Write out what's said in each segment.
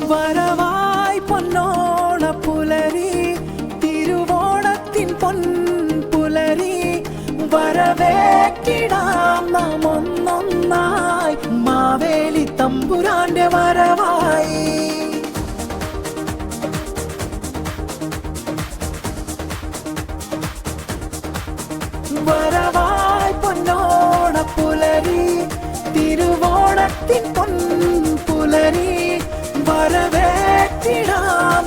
വരവായി പൊന്നോണ പുലരി തിരുവോണത്തിൻ പൊൻപുലരി വരവേറ്റിടാം നാം ഒന്നൊന്നായി മാവേലി തമ്പുരാന്റെ വരവായി വരവായി പൊന്നോണ പുലരി തിരുവോണത്തിൻ പൊൻപുലരി വരവേറ്റിടാം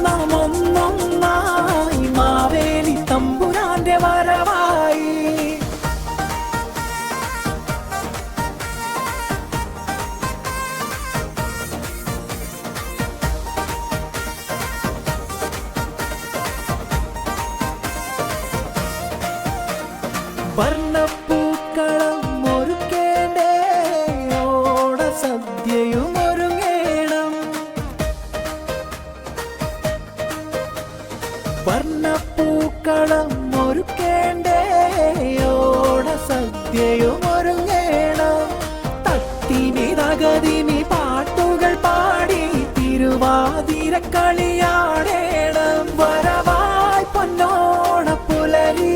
നാം ഒന്നൊന്നായി മാവേലി തമ്പുരാന്റെ വരവായി വർണ്ണപ്പൂക്കളം ഒരുക്കേണ്ടേ ഓണസദ്യയും ഒരുങ്ങേണം വർണ്ണപ്പൂക്കളം ഒരുക്കേണ്ടേ ഓണസദ്യയും ഒരുങ്ങേണം തത്തിനി തകതിനി പാട്ടുകൾ പാടി തിരുവാതിര കളിയാടേണം വരവായി പൊന്നോണ പുലരി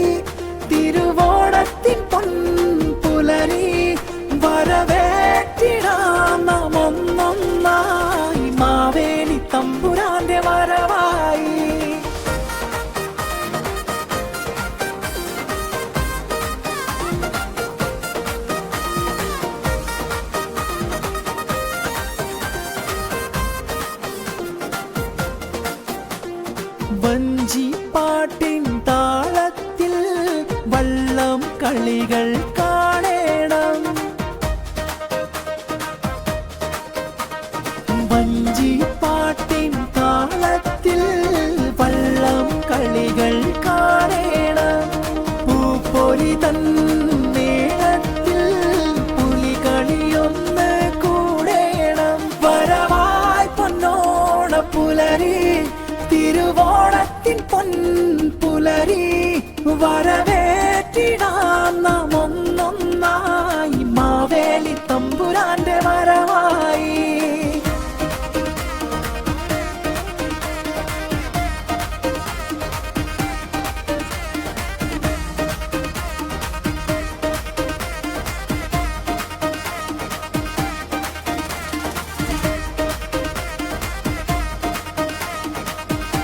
തിരുവോണത്തിൻ പൊൻപുലരി വരവേറ്റിടാം നാം ഒന്നൊന്നായി മാവേലി തമ്പുരാന്റെ വരവായി വഞ്ചിപ്പാട്ടിൻ താളത്തിൽ വള്ളം കളികൾ കാണേണം വഞ്ചിപ്പാട്ടിൻ താളത്തിൽ വള്ളം കളികൾ കാണേണം പൂപ്പൊലി തന്നേളത്തിൽ പുലികളിയൊന്ന് കൂടേണം വരവായി പൊന്നോണ പുലരി തിരുവോണത്തിൻ പൊൻപുലരി വരവേറ്റിടാം നാം ഒന്നൊന്നായി മാവേലി തമ്പുരാന്റെ വരവായി